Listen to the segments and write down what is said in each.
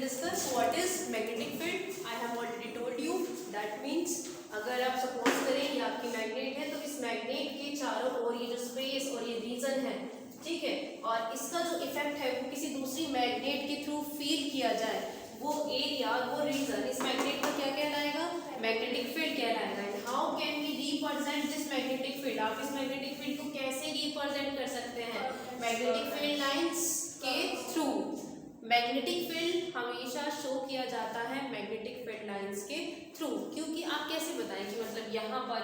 discuss what is magnetic field. I have already told you. That means अगर आप suppose करें ये आपकी मैग्नेट है तो इस मैग्नेट के चारों ओर ये जो स्पेस और ये रीजन है, ठीक है, और इसका जो इफेक्ट है वो किसी दूसरी मैग्नेट के थ्रू फील किया जाए, वो एरिया, वो रीजन इस मैग्नेट का क्या कहलाएगा? मैग्नेटिक फील्ड कहलाएगा. And how can we represent this magnetic field? आप इस मैग्नेटिक फील्ड को कैसे रिप्रेजेंट कर सकते हैं? मैग्नेटिक फील्ड लाइंस के थ्रू. मैग्नेटिक फील्ड हमेशा शो किया जाता है मैग्नेटिक फील्ड लाइंस के थ्रू. क्योंकि आप कैसे बताएं कि मतलब यहाँ पर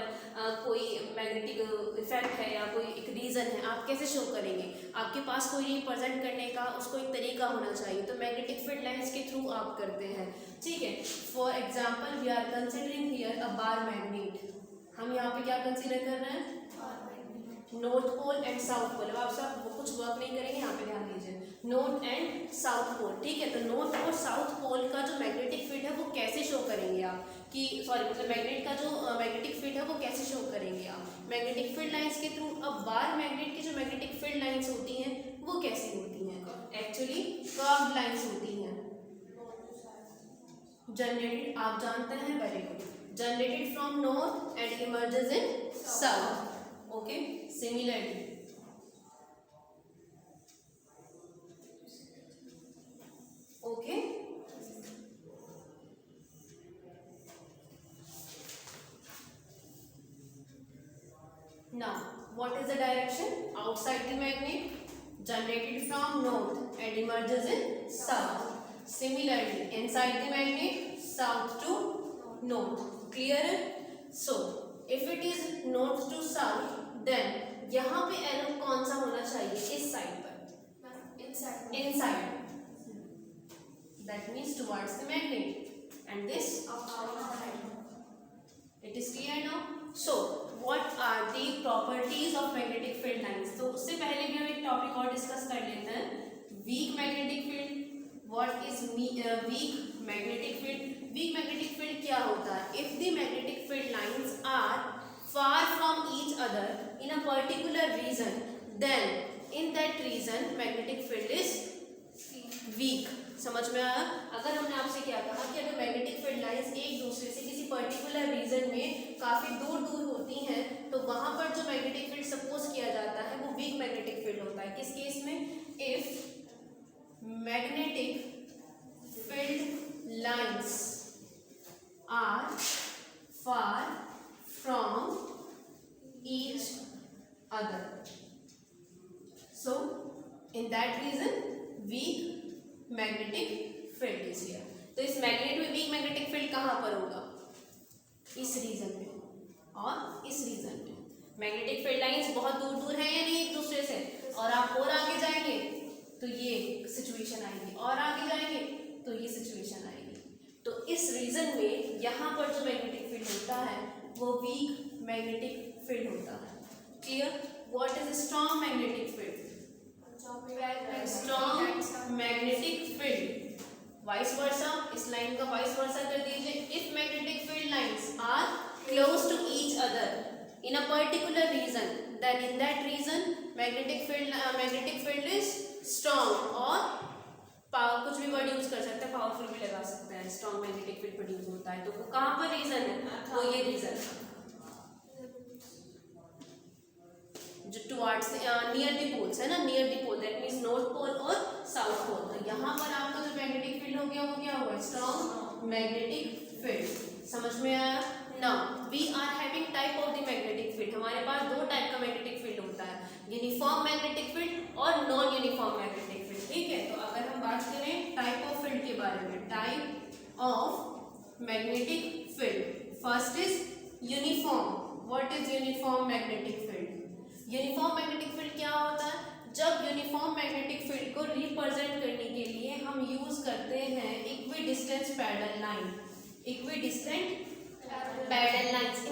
कोई मैग्नेटिक इफेक्ट है या कोई एक रीजन है, आप कैसे शो करेंगे? आपके पास कोई रिप्रेजेंट करने का उसको एक तरीका होना चाहिए, तो मैग्नेटिक फील्ड लाइंस के थ्रू आप करते हैं, ठीक है. For example we are considering here a bar magnet. हम यहाँ पे क्या कंसिडर कर रहे हैं? North pole and south pole. अब आप सब कुछ वर्क नहीं करेंगे, यहाँ पे ध्यान दीजिए. नॉर्थ एंड साउथ पोल, ठीक है. तो नॉर्थ और साउथ पोल का जो मैग्नेटिक फील्ड है वो कैसे शो करेंगे आप? कि सॉरी मतलब मैग्नेट का जो मैग्नेटिक फील्ड है वो कैसे शो करेंगे आप? मैग्नेटिक फील्ड लाइंस के थ्रू. अब बार मैग्नेट की जो मैग्नेटिक फील्ड लाइंस होती हैं वो कैसी होती हैं? एक्चुअली कर्व्ड लाइंस होती हैं. जनरेटेड, आप जानते हैं, very good. Generated from north and emerges in south. Okay, similarly, okay, now what is the direction? Outside the magnet, generated from north and emerges in south. Similarly, inside the magnet, south to north. Clear? So if it is north to south, then यहाँ पे arrow कौन सा होना चाहिए? इस side पर, inside. That means towards the magnet and this outside. It is clear now? So what are the properties of magnetic field lines? तो उससे पहले भी हम एक टॉपिक और डिस्कस कर लेते हैं. Weak magnetic field. What is weak magnetic field? Weak magnetic field क्या होता है? If the magnetic field lines are far from each other in a particular region, then in that region magnetic field is weak. समझ में आया? अगर हमने आपसे क्या कहा कि अगर मैग्नेटिक फील्ड लाइंस एक दूसरे से किसी पर्टिकुलर रीजन में काफी दूर दूर होती हैं तो वहां पर जो मैग्नेटिक फील्ड सपोज किया जाता है वो वीक मैग्नेटिक फील्ड होता है. किस केस में? If magnetic field lines are far from each other, so in that reason weak magnetic field is here. तो इस मैग्नेट में वीक मैग्नेटिक फील्ड कहाँ पर होगा? इस रीजन में और इस रीजन में. मैग्नेटिक फील्ड लाइंस बहुत दूर दूर है या नहीं एक दूसरे से, और आप और आगे जाएंगे तो ये सिचुएशन आएगी, और आगे जाएंगे तो ये सिचुएशन आएगी. तो इस रीजन में यहाँ पर जो मैग्नेटिक फील्ड होता है वो वीक मैग्नेटिक फील्ड होता है. Clear? What is strong magnetic field? Strong magnetic field. Vice versa, इस लाइन का वाइस वर्सा कर दीजिए. If magnetic field lines are close to each other in a particular region, then in that region magnetic field is strong. और power, कुछ भी word use कर सकते हैं, पावरफुल भी लगा सकते हैं. स्ट्रॉन्ग मैग्नेटिक फील्ड प्रोड्यूस होता है. तो वो कहाँ पर रीजन है? वो ये रीजन जो टुवर्ड्स नियर द पोल्स है ना, near the pole, that means north pole और साउथ पोल. तो यहाँ पर आपका जो मैग्नेटिक फील्ड हो गया वो क्या हुआ? Strong magnetic field. समझ में आया? Now we are having type of the magnetic field. हमारे पास दो टाइप का मैग्नेटिक फील्ड होता है, यूनिफॉर्म मैग्नेटिक फील्ड और नॉन यूनिफॉर्म मैग्नेटिक फील्ड. ठीक है, तो अगर हम बात करें टाइप ऑफ फील्ड के बारे में, type of magnetic field, first is uniform. What is uniform magnetic field? Uniform magnetic field क्या होता है? जब यूनिफॉर्म मैग्नेटिक फील्ड को रिप्रेजेंट करने के लिए हम यूज करते हैं equidistance parallel line. Equidistant parallel lines,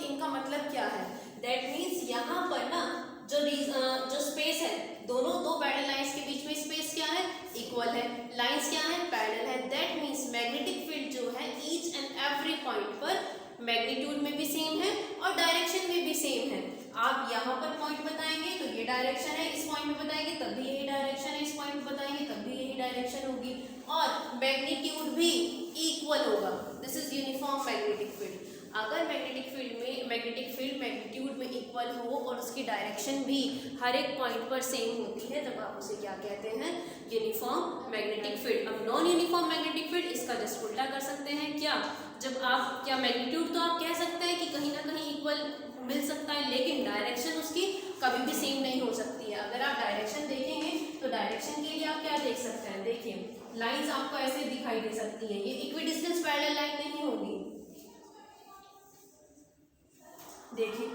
इनका मतलब क्या है? दैट मीन्स यहाँ पर ना जो स्पेस है, दोनों दो पैरेलल लाइंस के बीच में स्पेस क्या है? इक्वल है. लाइंस क्या है? पैरेलल है. दैट मीन्स मैग्नेटिक फील्ड जो है ईच एंड एवरी पॉइंट पर मैग्नीट्यूड में भी सेम है और डायरेक्शन में भी सेम है. आप यहाँ पर पॉइंट बताएंगे तो ये डायरेक्शन है, इस पॉइंट में बताएंगे तब भी यही डायरेक्शन है, इस पॉइंट में बताएंगे तब भी यही डायरेक्शन होगी. और मैग्नीट्यूड भी इक्वल होगा। This is uniform magnetic field. अगर मैग्नेटिक फील्ड मैग्नीट्यूड में इक्वल हो और उसकी डायरेक्शन भी हर एक पॉइंट पर सेम होती है तब आप उसे क्या कहते हैं, यूनिफॉर्म मैग्नेटिक फील्ड। अब नॉन यूनिफॉर्म मैग्नेटिक फील्ड, इसका जस्ट उल्टा कर सकते हैं। क्या, जब आप क्या मैग्नीट्यूड तो आप कह सकते हैं कि कहीं ना कहीं इक्वल मिल सकता है, लेकिन डायरेक्शन उसकी कभी भी सेम नहीं हो सकती है। अगर आप डायरेक्शन देखेंगे तो डायरेक्शन के लिए आप क्या देख सकते हैं, देखिए लाइंस आपको ऐसे दिखाई दे सकती हैं, ये इक्विडिस्टेंस पैरेलल लाइन नहीं होगी। देखिए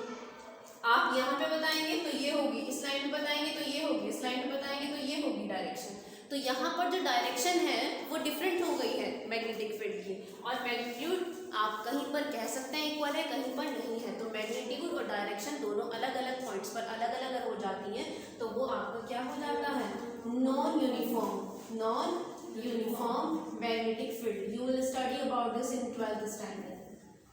आप यहाँ पे बताएंगे तो ये होगी, इस लाइन पे बताएंगे तो ये होगी, इस लाइन पे बताएंगे तो ये होगी डायरेक्शन। तो यहाँ पर जो डायरेक्शन है वो डिफरेंट हो गई है मैग्नेटिक फील्ड की, और मैग्नीट्यूड आप कहीं पर कह सकते हैं इक्वल है, कहीं पर नहीं है। तो मैग्नीट्यूड और डायरेक्शन दोनों अलग अलग पॉइंट्स पर अलग अलग हो जाती हैं, तो वो आपका क्या हो जाता है, non uniform magnetic field. You will study about this in 12th standard.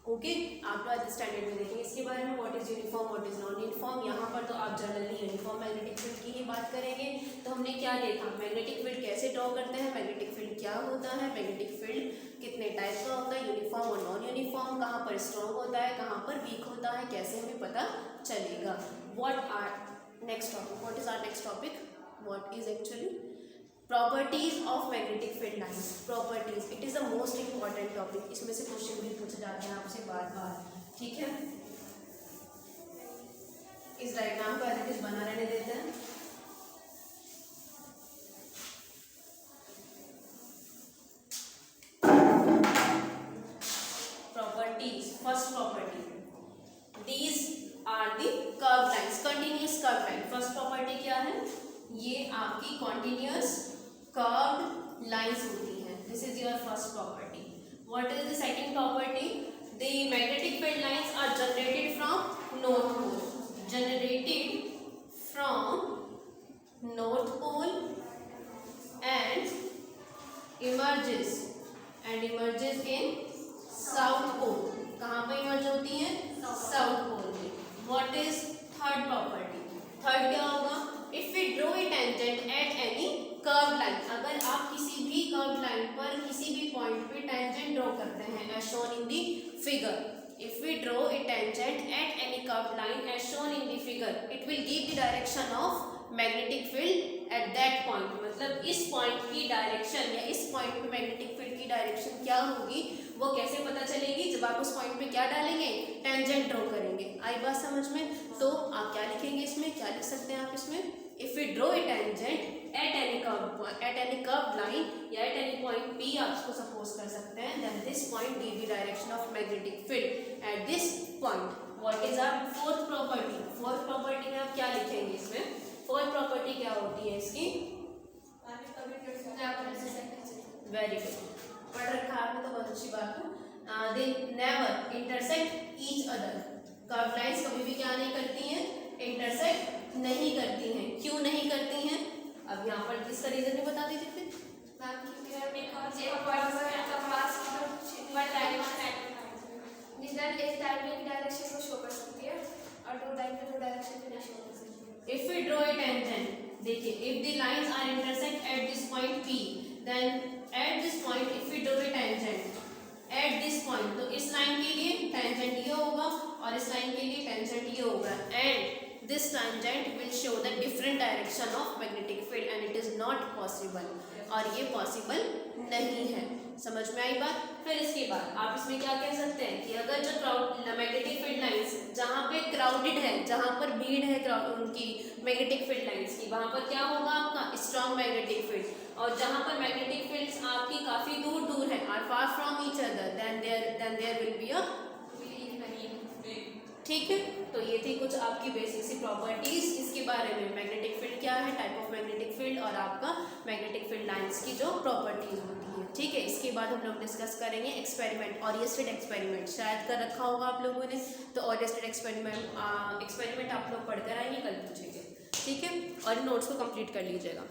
Okay, आप 12th स्टैंडर्ड में देखेंगे इसके बारे में, what is uniform, what is non uniform. यहाँ पर तो आप जनरली यूनिफॉर्म मैग्नेटिक फील्ड की ही बात करेंगे। तो हमने क्या देखा, मैग्नेटिक फील्ड कैसे ड्रॉ करते हैं, मैग्नेटिक फील्ड क्या होता है, मैग्नेटिक फील्ड कितने टाइप का होता है, यूनिफॉर्म और नॉन यूनिफॉर्म, कहाँ पर स्ट्रॉन्ग होता है, कहाँ पर वीक होता है, कैसे हमें पता चलेगा। What are next topic, what is our next topic, what is actually properties of magnetic field lines. Properties, it is the most important topic, इसमें से क्वेश्चन भी पूछे जाते हैं आपसे बार बार, ठीक है। इस डायग्राम को एज इट इज बना रहने देते हैं। Properties, first property, these are the curve lines, continuous curve line. First property क्या है, ये आपकी कॉन्टिन्यूअस कर्व्ड लाइंस होती हैं। This is your first property. What is the second property, the magnetic field lines are generated from north pole, generated from north pole and emerges in south pole. कहाँ पे emerge होती हैं, south pole में। What is third property, third क्या होगा, if we draw a tangent at any curve line, अगर आप किसी भी कर्व लाइन पर किसी भी पॉइंट पे टेंजेंट ड्रॉ करते हैं as shown in the figure, if we draw a tangent at any curve line as shown in the figure, it will give the direction of magnetic field at that point. मतलब इस point की direction या इस point पे magnetic field की direction क्या होगी वो कैसे पता चलेगी, जब आप उस पॉइंट पे क्या डालेंगे, टेंजेंट ड्रॉ करेंगे। आई बात समझ में। तो आप क्या लिखेंगे इसमें, क्या लिख सकते हैं आप इसमें, if we draw a tangent at any curve line या एट एनी पॉइंट P, आप इसको सपोज कर सकते हैं, then this point give the direction of magnetic field at this point. What is our fourth property, fourth property में आप क्या लिखेंगे इसमें, फोर्थ प्रॉपर्टी क्या होती है इसकी, वेरी गुड, पढ़ रखा आपने तो बहुत अच्छी बात है। They never intersect each other, curve lines कभी भी क्या नहीं करती हैं, इंटरसेक्ट नहीं करती हैं। क्यों नहीं करती हैं, अब यहाँ पर इसका रीजन भी बता दीजिए फिर। डायरेक्शन को शो कर सकती है और दो डायरेक्शन को नहीं शो कर सकती। If we draw a tangent, देखिए if the lines are intersect at this point P, then at this point if we draw a tangent at this point, तो इस लाइन के लिए टेंजेंट ये होगा और इस लाइन के लिए टेंजेंट ये होगा, and this tangent will show the different direction of magnetic field and it is not possible, और ये पॉसिबल नहीं है। समझ में आई बात। फिर इसके बाद आप इसमें क्या कह सकते हैं कि अगर जो मैग्नेटिक फील्ड लाइंस जहाँ पे क्राउडेड है, जहाँ पर भीड़ है उनकी मैग्नेटिक फील्ड लाइंस की, वहाँ पर क्या होगा आपका स्ट्रॉन्ग मैग्नेटिक फील्ड, और जहाँ पर मैग्नेटिक फील्ड्स आपकी काफी दूर दूर है, are far from each other, then there will be a, ठीक है। तो ये थी कुछ आपकी बेसिक सी प्रॉपर्टीज इसके बारे में, मैग्नेटिक फील्ड क्या है, टाइप ऑफ मैग्नेटिक फील्ड, और आपका मैग्नेटिक फील्ड लाइंस की जो प्रॉपर्टीज होती है, ठीक है। इसके बाद हम लोग डिस्कस करेंगे एक्सपेरिमेंट, ओरिएंटेड एक्सपेरिमेंट, शायद कर रखा होगा आप लोगों ने, तो ओरिएंटेड एक्सपेरिमेंट आप लोग पढ़कर आएंगे, कल पूछेंगे, ठीक है, और नोट्स को कंप्लीट कर लीजिएगा।